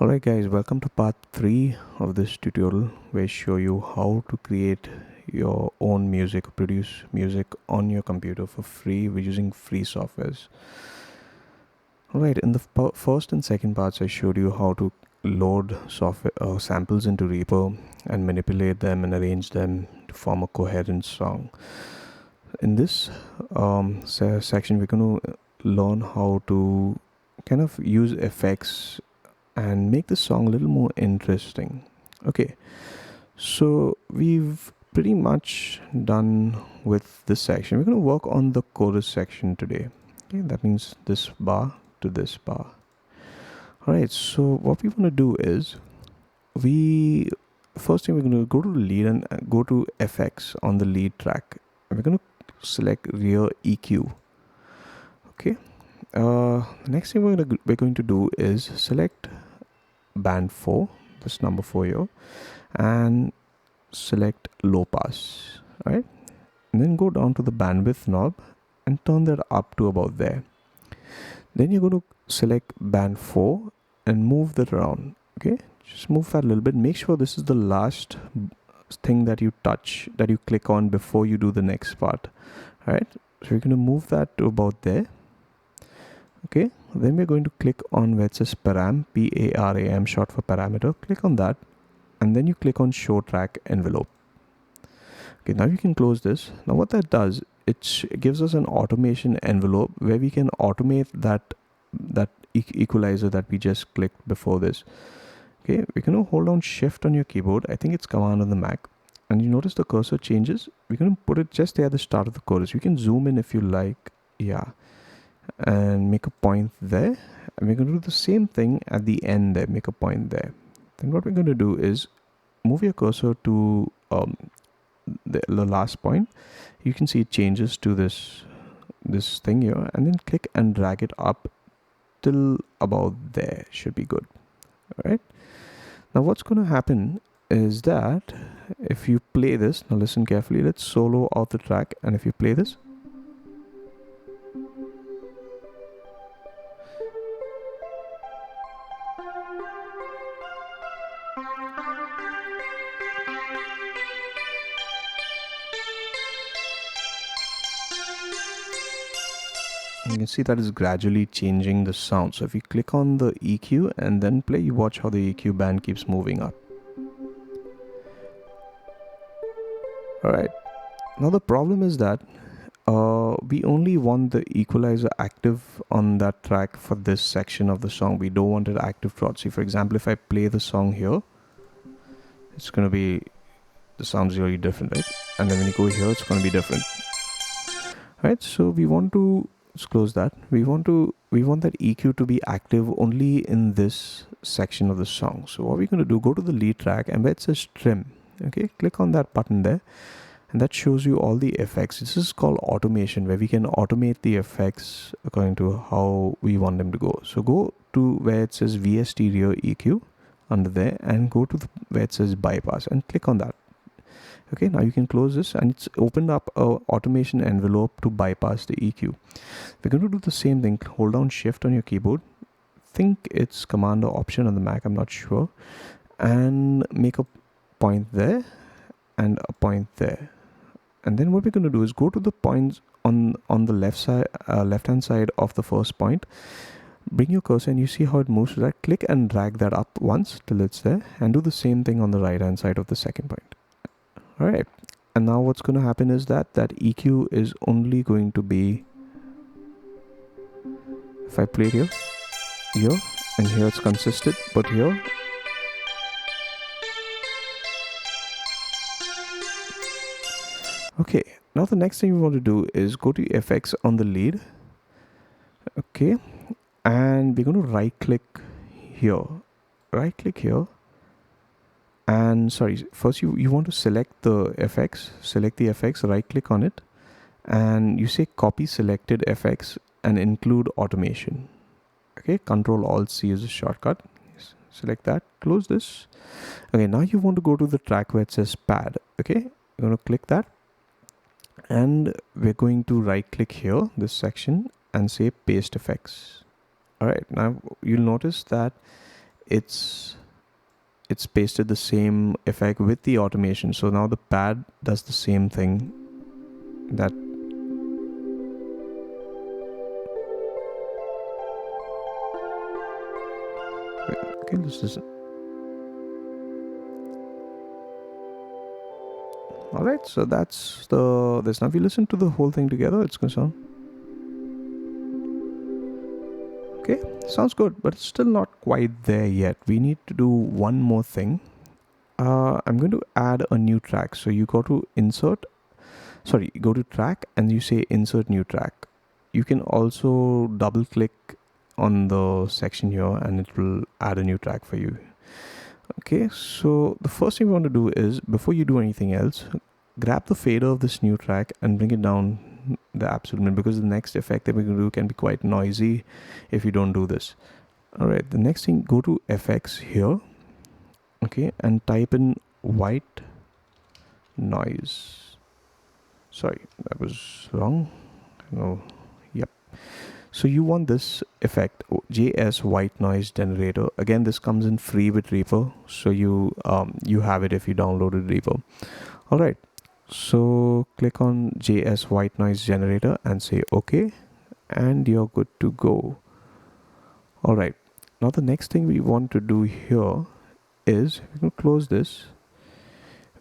Alright guys, welcome to part 3 of this tutorial where I show you how to create your own music, produce music on your computer for free with using free softwares. Alright, in the first and second parts I showed you how to load software samples into Reaper and manipulate them and arrange them to form a coherent song. In this section we're going to learn how to kind of use effects and make the song a little more interesting. Okay, so we've pretty much done with this section. We're going to work on the chorus section today. Okay, that means this bar to this bar. All right, so what we want to do is first thing we're going to go to the lead and go to FX on the lead track. And we're going to select rear EQ. Okay. Next thing we're going to do is select band 4, this number 4 here, and select low pass. Right, and then go down to the bandwidth knob and turn that up to about there. Then you're going to select band 4 and move that around. Okay, just move that a little bit. Make sure this is the last thing that you touch, that you click on before you do the next part. All right, so you're going to move that to about there. Okay, then we're going to click on where it says param, P-A-R-A-M, short for parameter. Click on that, and then you click on show track envelope. Okay, now you can close this. Now what that does, it gives us an automation envelope where we can automate that equalizer that we just clicked before this. Okay, we're going to hold down shift on your keyboard. I think it's command on the Mac. And you notice the cursor changes. We're going to put it just there at the start of the chorus. You can zoom in if you like. Yeah. And make a point there, and we're going to do the same thing at the end there. Make a point there. Then what we're going to do is move your cursor to the last point. You can see it changes to this thing here, and then click and drag it up till about there. Should be good. All right, now what's going to happen is that if you play this, now listen carefully, let's solo out the track, and if you play this, you can see that is gradually changing the sound. So if you click on the EQ and then play, you watch how the EQ band keeps moving up. Alright, now the problem is that we only want the equalizer active on that track for this section of the song. We don't want it active throughout. See, for example, if I play the song here, it's going to be, the sound's really different, right? And then when you go here, it's going to be different. Alright, so we want to, let's close that. We want that EQ to be active only in this section of the song. So what we're going to do, go to the lead track, and where it says trim, okay, click on that button there, and that shows you all the effects. This is called automation, where we can automate the effects according to how we want them to go. So go to where it says VST rear EQ under there, and go to where it says bypass and click on that. Okay, now you can close this, and it's opened up a automation envelope to bypass the EQ. We're going to do the same thing. Hold down shift on your keyboard. Think it's command or option on the Mac, I'm not sure. And make a point there and a point there. And then what we're going to do is go to the points on the left side, left hand side of the first point. Bring your cursor and you see how it moves to that. Click and drag that up once till it's there, and do the same thing on the right hand side of the second point. Alright, and now what's going to happen is that EQ is only going to be, if I play here, and here it's consistent, but here, okay, now the next thing we want to do is go to FX on the lead, okay, and we're going to right click here, and sorry, first you want to select the FX, right click on it, and you say copy selected FX and include automation. Okay, Control Alt C is a shortcut. Select that, close this. Okay, now you want to go to the track where it says pad. Okay, you're going to click that, and we're going to right click here, this section, and say paste effects. Alright, now you'll notice that it's pasted the same effect with the automation. So now the pad does the same thing. That okay, this is all right. So that's this. Now if you listen to the whole thing together, it's gonna sound okay. Sounds good, but it's still not quite there yet. We need to do one more thing. I'm going to add a new track. So you go to go to track and you say insert new track. You can also double click on the section here and it will add a new track for you. Okay, so the first thing we want to do is, before you do anything else, grab the fader of this new track and bring it down the absolute minimum, because the next effect that we're going to do can be quite noisy if you don't do this. All right, the next thing, go to FX here, okay, and type in white noise. Sorry, that was wrong. No, yep. So you want this effect, JS white noise generator. Again, this comes in free with Reaper, so you have it if you downloaded Reaper. All right, so click on JS white noise generator and say OK, and you're good to go. All right, now the next thing we want to do here is, we're going to close this.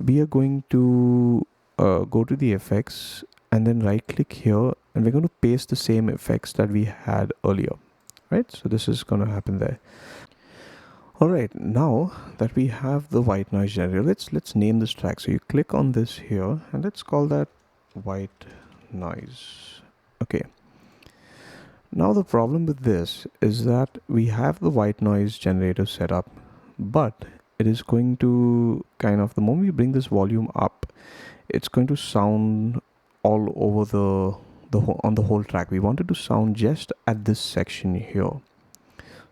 We are going to go to the effects and then right click here, and we're going to paste the same effects that we had earlier, right? So this is going to happen there. All right, now that we have the white noise generator, let's name this track. So you click on this here and let's call that white noise. Okay. Now the problem with this is that we have the white noise generator set up, but it is going to kind of, the moment we bring this volume up, it's going to sound all over on the whole track. We want it to sound just at this section here.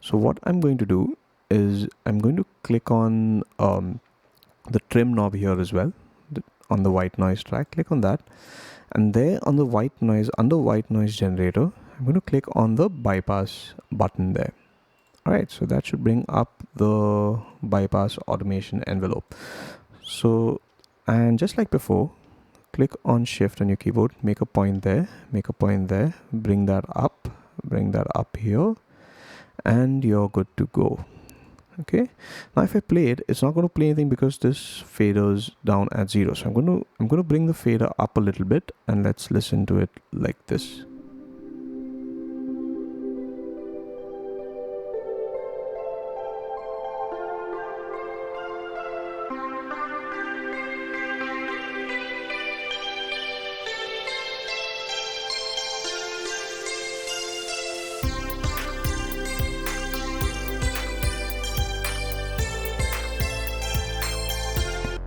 So what I'm going to do is I'm going to click on the trim knob here as well, on the white noise track. Click on that, and there on the white noise, under white noise generator, I'm going to click on the bypass button there. All right, so that should bring up the bypass automation envelope. So, and just like before, click on shift on your keyboard, make a point there, bring that up here, and you're good to go. Okay, now if I play it, it's not going to play anything because this fader's down at 0. So I'm going to bring the fader up a little bit, and let's listen to it like this.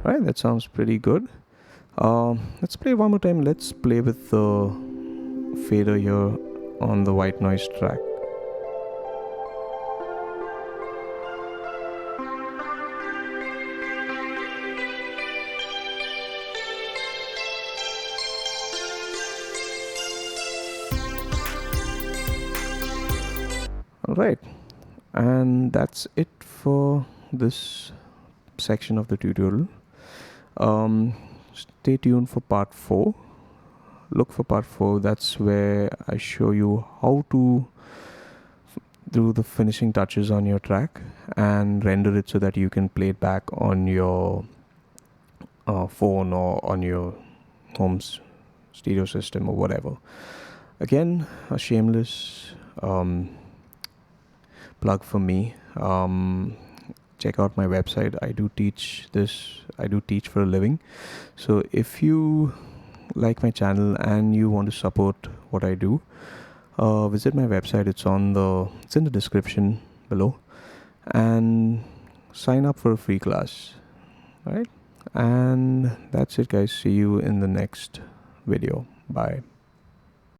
Right, that sounds pretty good. Let's play one more time. Let's play with the fader here on the white noise track. Alright, and that's it for this section of the tutorial. Stay tuned for part 4. Look for part 4. That's where I show you how to do the finishing touches on your track and render it so that you can play it back on your phone or on your home stereo system or whatever. Again, a shameless plug for me. Check out my website. I do teach for a living. So if you like my channel and you want to support what I do, visit my website. It's in the description below, and sign up for a free class. All right, and that's it, guys. See you in the next video. Bye.